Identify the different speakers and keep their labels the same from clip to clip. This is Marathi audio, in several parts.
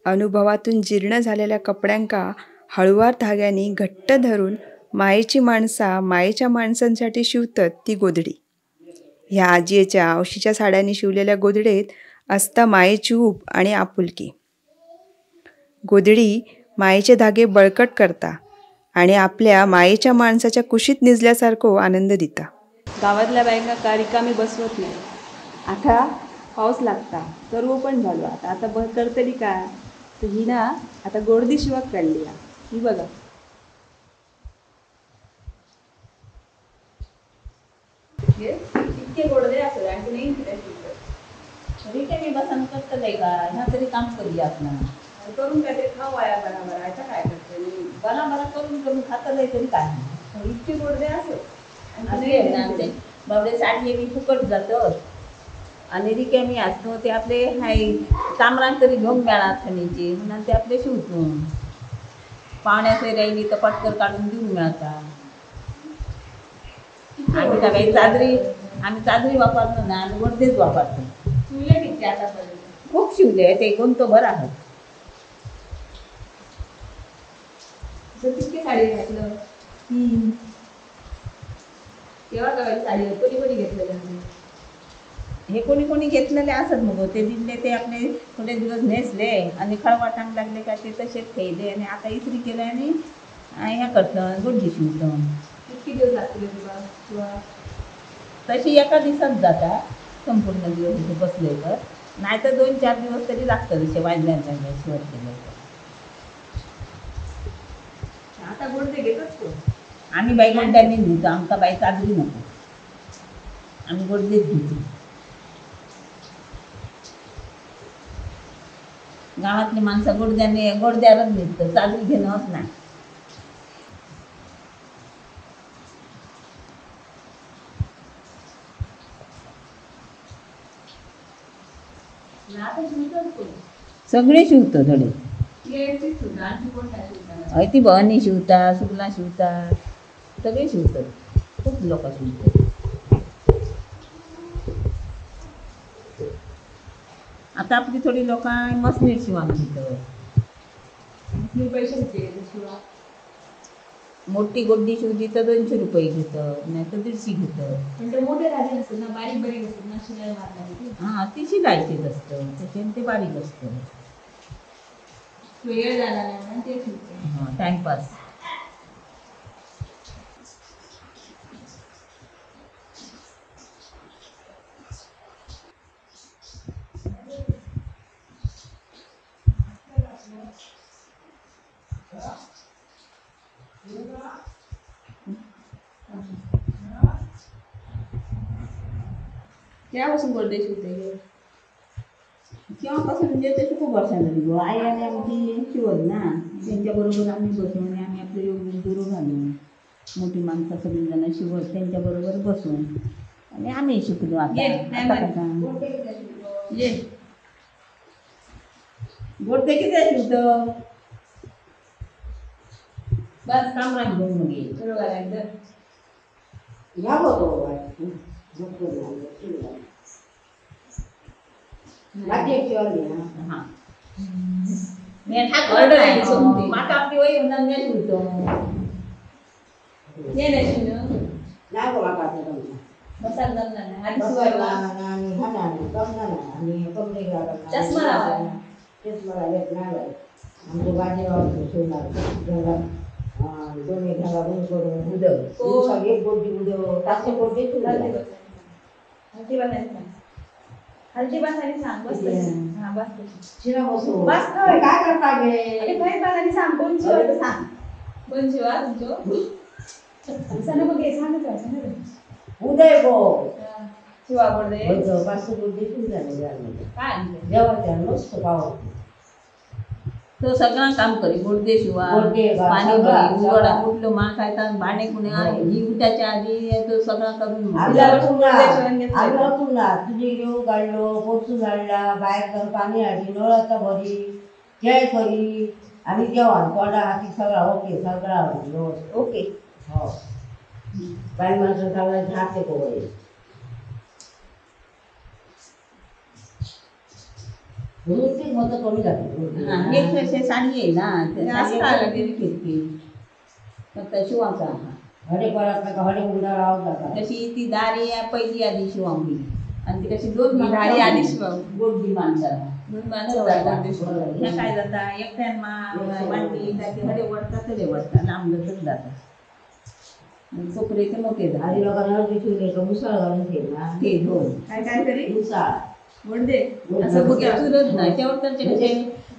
Speaker 1: अनुभवातून जीर्ण झालेल्या कपड्यांका हळुवार धाग्यांनी घट्ट धरून मायेची माणसा मायेच्या माणसांसाठी शिवतात ती गोधडी. ह्या आजीच्या आवशीच्या साड्यांनी शिवलेल्या गोधडीत असता मायेची ऊब आणि आपुलकी. गोधडी मायेचे धागे बळकट करता आणि आपल्या मायेच्या माणसाच्या कुशीत निजल्यासारखं आनंद दिता.
Speaker 2: गावातल्या बायका रिकामी बसवत नाही. आता पाऊस लागता तर पण झालो आता करतली काय तर ही ना आता गोडदी शिवाक काढली. ही बघा इतके गोडदे असत आणखी नाही
Speaker 3: रिकामी बसन करतलंय का ह्या तरी काम करूया आपण
Speaker 2: करून काय ते खाऊ वाया बराबर आता काय करते
Speaker 3: बरा करून खातलंय तरी काय
Speaker 2: इतके गोडदे असत
Speaker 3: आमचे बाबडे साडले बी फुकट जातं आणि रिकामी असतो ते आपले हाय कामरान तरी घेऊन मिळा थंडीची म्हणून ते आपले शिवतो. पाहुण्याचे राहिली तर पटकर काढून देऊन मिळतात. आम्ही काही चादरी वापरतो ना आम्ही गोडदेच वापरतो.
Speaker 2: शिवले किती आतापर्यंत
Speaker 3: खूप शिवले ते कोणतं बरं आहे.
Speaker 2: किती साडी घातलं तेव्हा करायची साडी कोणी घेतलेलं
Speaker 3: हे कोणी घेतलेले असत मग ते दिले ते आपले थोडे दिवस नेसले आणि खळवा टांग लागले का ते तसेच ठेवले आणि आता इस्त्री केलं आणि ह्या करतं गोडडी शिवतं.
Speaker 2: किती दिवस लागतील तुला
Speaker 3: तशी एका दिवसात जाता संपूर्ण दिवस इथे बसले तर नाहीतर 2-4 दिवस तरी लागतं तसे वाजल्यानंतर शिवत केलं तर.
Speaker 2: आता गोडदे घेतच तो
Speaker 3: आम्ही बाई गोड्यांनी घेतो आमका बाई चादरी नको आम्ही गोडदेच घेतो. गावातली माणसं गोडद्यावरच घेतात चादरी घेणंच नाही. सगळे शिवतो थोडे ती भवानी शिवता सुगला शिवता सगळे शिवतात खूप लोक शिवतात. आता आपली थोडी लोक मसनीर शिवण घेतात.
Speaker 2: पैसे शिवा
Speaker 3: मोठी गोड्डी शिवली तर 200 रुपये घेतात नाही तर 150 घेतात.
Speaker 2: म्हणजे मोठे राहिले नसतात ना बारीक बारीक असतात ना शिलाई मारणारी
Speaker 3: हां ती शिलाईचीच असतं त्याच्याने ते बारीक असतं.
Speaker 2: वेळ झाला नाही म्हणून ते शिवते.
Speaker 3: हां टाइमपास.
Speaker 2: केव्हापासून गोडदे शिवते
Speaker 3: केव्हापासून म्हणजे तशी खूप वर्षांना दिलो आई आणि आमची शिवत ना त्यांच्याबरोबर आम्ही बसून आणि आम्ही आपले योग्य गुरु घालून मोठी माणसं सगळीजणं शिवत त्यांच्याबरोबर बसून आणि आम्ही शिकलो. गोडदे किती शिवतं बस कामरान घेऊन मग ये या बरोबर माका आपली वय होणार नाही शिवतो
Speaker 2: ये नाही शिवणं
Speaker 3: नाही बाबा का
Speaker 2: बसायला जमणार नाही आधी
Speaker 3: आणि
Speaker 2: चष्मा लावा
Speaker 3: चष्मा येत नाही आमच्या बाजीराव शिवणार दोन्ही घाला बंद करून उदक एक गोडी उदक तासे गोडी
Speaker 2: हलती बसायला सांग बस हां बस
Speaker 3: शिरा बसू
Speaker 2: बस
Speaker 3: काय करता गे
Speaker 2: अरे बाई बसायला सांग कोण शिवा सांग कोण शिवा तुमचं सण बघ सांगत
Speaker 3: उदय गो
Speaker 2: शिवा गोडदे
Speaker 3: 500 गोडी शिवले
Speaker 2: काय
Speaker 3: जेवायच्या मस्त पाव तो सगळं काम करी गोडदे शिवा पाणी भरी उघडा कुठलं मा खायचा भांडे कुण्या ही उठायच्या आधी तो सगळं करून तुझे घेऊ काढलो पोचू काढला बाहेर जाऊन पाणी आली नळाचा भरी जय करी आणि जेवण कोरडा हाती सगळा ओके सगळा ओके हो बाई माणसं सगळ्यांचे हाते कोवळे
Speaker 4: ते मत कमी झाली.
Speaker 3: हे कसे साडी आहे ना ते
Speaker 2: हे असं
Speaker 3: साडी
Speaker 2: काय
Speaker 3: वगैरे फिरकी फक्त शिवाचा
Speaker 4: हडे पडत नाही का हडे उडा लावतात.
Speaker 3: कशी ती दारी पहिली आधी शिवांगी आणि ती कशी दोन
Speaker 2: ही दारी आधी शिवाव.
Speaker 3: गोडगी माणसाला दोन माणसं जातात. ह्या काय जाता एकट्यान मांडली त्याचे हडे वडतात तडे वडतात लांबलतच जातात. कोपरे ते मोठे
Speaker 4: आधी
Speaker 3: झाले
Speaker 4: लोकांना ठेवले का मुसळ घालून ठेवला.
Speaker 3: ते दोन
Speaker 2: काय काय तरी
Speaker 4: मुसळ
Speaker 2: गोडदे
Speaker 3: असं बुक्या चुरत नाही तेवढं कसे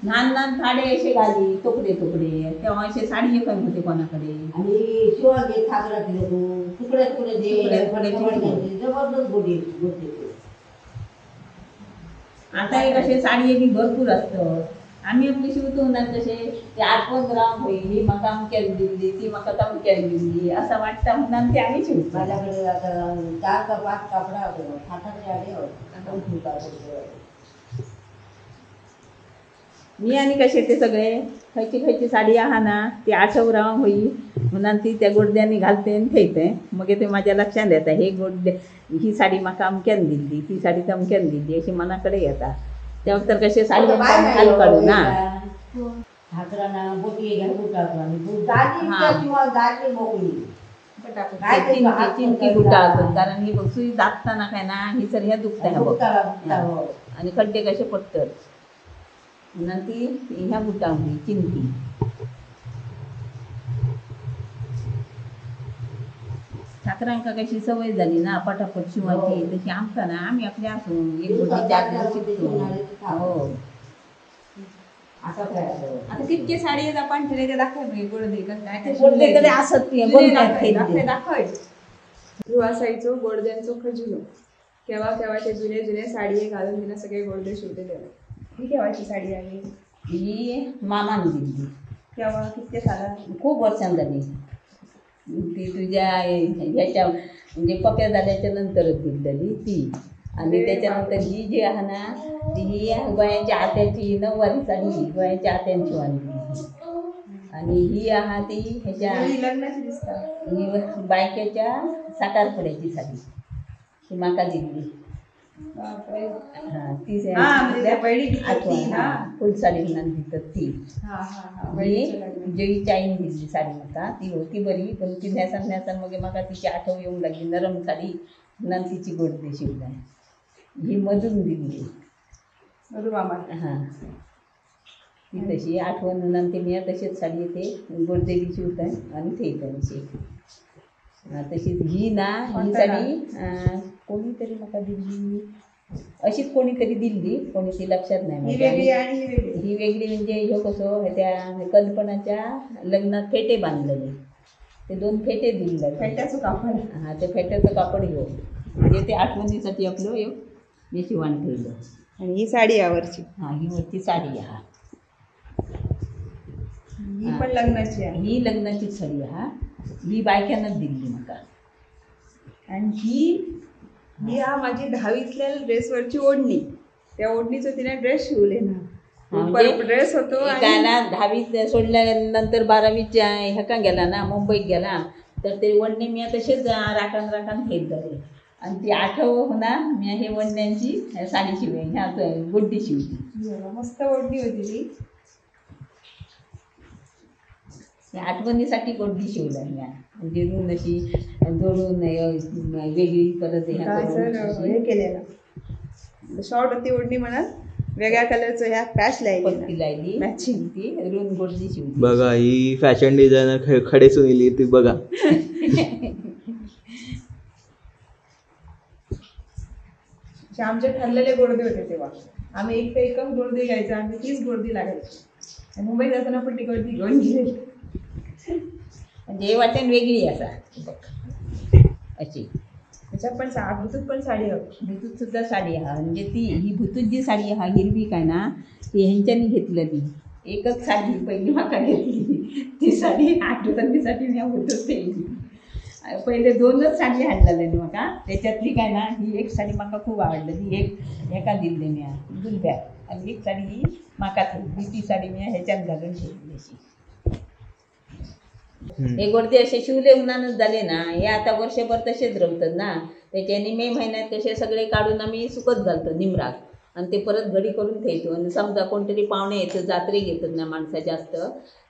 Speaker 3: लहान लहान थाडे असे घाली तुकडे तुकडे तेव्हा असे साडी एक होते कोणाकडे
Speaker 4: आणि शिवाजी ठाकरा दिले तू तुकडे तुकडे
Speaker 3: तुकडे तुकडे
Speaker 4: दे जबरदस्त गोडी गोष्टी.
Speaker 3: आता हे कसे साडी बी भरपूर असतं आम्ही आपली शिवतो ना तसे ते 8-15 ग्राम होईल ही मका अमक्यान दिली ती मका तमक्यान दिली असं वाटतं म्हणून ते आम्ही शिवतो.
Speaker 4: माझ्याकडे आता 4 का 5 कापडा होते हाताचे आले होते.
Speaker 3: मी आणि कसे ते सगळे खयची खयची साडी आहा ना ती 8 ग्राम होई म्हणून ती त्या गोडद्यांनी घालते आणि ठेवते मग ते माझ्या लक्षात येतं हे गोडदे ही साडी मका अमक्यान दिली ती साडी तमक्यान दिली अशी मनाकडे येतात. तेव्हा तर कसे साडी घाल काढू ना
Speaker 4: ठाकरांना बोटी घ्या दाजी किंवा दाजी मोकळी काय ते
Speaker 3: चिंकी बुटा कारण ही बघ सुई दाबताना काय ना ही सर ह्या दुखत बघ आणि खड्डे कसे पडतात म्हणून ती ह्या बुटावली चिंकी. ठाकरांका कशी सवय झाली ना पटापट शिवायची तशी आमका ना आम्ही आपल्या असून एक गोटी चार शिकतो. हो
Speaker 2: आता कितके साडी आहेत आपण ठेवले ते दाखव गोडदे काय
Speaker 3: गोडदे तरी असत ते बनतात ते.
Speaker 2: दाखवाय तू असायचो गोडद्यांचो खजिनो केव्हा केव्हाचे जुने जुने साडी घालून तिला सगळे गोडदे शिवलेले. ही केव्हाची साडी आहे
Speaker 3: ही मामाने दिली
Speaker 2: केव्हा कितके साला
Speaker 3: खूप वर्षां झाली ती तुझ्या ह्याच्या म्हणजे पक्या झाल्याच्या नंतरच दिलेली ती. आणि त्याच्यानंतर ही जी आहे ना ती ही गोयांच्या आत्याची 9वारी साडी गोयांच्या आत्यांची आणली आणि ही आहे ती ह्याच्या
Speaker 2: लग्नाची दिसतात
Speaker 3: ही बायकेच्या साखरपुड्याची साडी ती माका दिली. हां ती फुलसाडी म्हणून दितात ती जेवी चाईन दिली साडी म्हाका ती होती बरी पण ती नेसान नेसान मग म्हाका तिची आठव येऊंक लागली नरम साडी म्हणून तिची गोडदे शिवला. ही मधून दिली हां ती तशी आठवण म्हणून ते मी तशीच साडी येते गोडदे बी शिवतात आणि ठेवतात अशी. तशीच ही ना ही साडी कोणीतरी म्हाका दिली अशीच कोणीतरी दिल्ली कोणी ती लक्षात नाही. ही वेगळी म्हणजे ह्यो कसो त्या कल्पनाच्या लग्नात फेटे बांधलेले ते 2 फेटे दिले
Speaker 2: फेट्याचं कापड.
Speaker 3: हां ते फेट्याचं कापड घेऊ म्हणजे ते आठवणीसाठी आपलं हे मी शिवण ठेवलं.
Speaker 1: आणि ही साडी यावरची
Speaker 3: हां ही वरची साडी हा
Speaker 2: ही पण लग्नाची आहे
Speaker 3: ही लग्नाची साडी हा ही बायकांनाच दिली म्हाका.
Speaker 2: आणि ही हा माझी 10वीतल्या ड्रेसवरची ओढणी त्या ओढणीचं तिने ड्रेस शिवले ना ड्रेस होतो
Speaker 3: त्याला 10वीत सोडल्यानंतर 12वीच्या ह्याका गेला ना मुंबईत गेला तर ते वडणे मी तसेच राखण राखण घेत झाले आणि ती आठव होणार मी हे वडण्यांची साडी शिवे ह्या गुड्डी शिवली.
Speaker 2: मस्त ओढणी होती ती.
Speaker 3: आठवणीसाठी गोडडी शिवल्या मी म्हणजे रून अशी जोडून वेगळी परत
Speaker 2: हे केलेलं शॉर्ट होती ओढणी म्हणत वेगळ्या कलरचं ह्या पॅच
Speaker 3: लायली
Speaker 2: मॅचिंग
Speaker 3: ती रून गोडडी शिवली.
Speaker 5: बघा ही फॅशन डिझायनर खडे सुनीली ती बघा.
Speaker 2: आमचे ठरलेले गोडदे होते तेव्हा आम्ही एकच गोडदी घ्यायचं आम्ही 30 गोडदी लागायची मुंबईत जाताना पण ती गोडदी घेऊन गेली.
Speaker 3: म्हणजे वाटण वेगळी असा अशी
Speaker 2: त्याच्यात पण भुतूत पण साडी हवी
Speaker 3: भुतूत सुद्धा साडी हा म्हणजे ती ही भुतूत जी साडी हा हिरवी काय ना ती ह्यांच्यानी घेतलेली एकच साडी पहिली म्हाका घेतली ती साडी आठवणीसाठी मी भुतूत ठेवली. पहिले 2च साडी हाडलेले न्हू म्हाका त्याच्यातली काय ना ही एक साडी म्हाका खूप आवडली एक एका दिल्ली मी दुलब्याक आणि एक साडी ही म्हाका ठेवली ती साडी मी ह्याच्यात घालून ठेवली अशी. हे गोडदे असे शिवले उन्हानच झाले ना हे आता वर्षभर तसेच रवतात ना त्याच्यानी मे महिन्यात कसे सगळे काढून आम्ही सुकत घालतो निमराक आणि ते परत घडी करून ठेवतो. आणि समजा कोणतरी पाहुणे येतं जात्रेक येतात ना माणसं जास्त,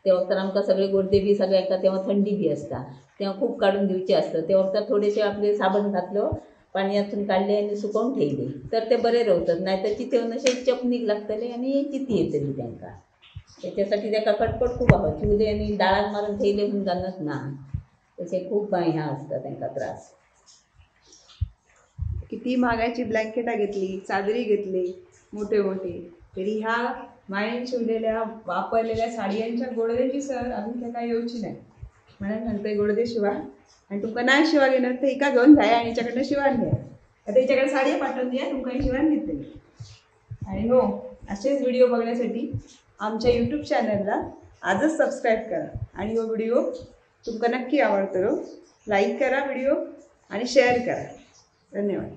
Speaker 3: तेव्हा तर आमकां सगळे गोडदे बी सगळ्यांका तेव्हा थंडी बी असता, तेव्हा खूप काढून दिवचे असतं. तेव्हा तर थोडेसे आपले साबण घातलं, पाण्यातून काढले आणि सुकवून ठेवले तर ते बरे राहतात. नाही तर चितेवन असे चपणीक लागतले आणि चिती येतली त्यांना. त्याच्यासाठी त्याका कटकट खूप हवं चिवले आणि डाळात मारून ठेवले म्हणून जाणत ना, तसे खूप ह्या असतात त्यांना त्रास.
Speaker 1: किती महागाची ब्लँकेटा घेतली, चादरी घेतली मोठे मोठे, तरी ह्या मायेन शिवलेल्या वापरलेल्या साडयांच्या गोडद्याची सर अजून त्या काय येऊची नाही. म्हणून म्हणते गोडदे शिवा, आणि तुमका नाही शिवा घेणार तर एका घेऊन जाय आणि हिच्याकडनं शिवान घ्या. आता हिच्याकडे साडी पाठवून द्या, तुमका शिवान घेतली. आणि हो, असेच व्हिडिओ बघण्यासाठी आमच्या यूट्यूब चॅनलला आजच सबस्क्राईब करा. आणि हा व्हिडिओ तुमका नक्की आवडतो. लाईक करा व्हिडिओ आणि शेअर करा. धन्यवाद.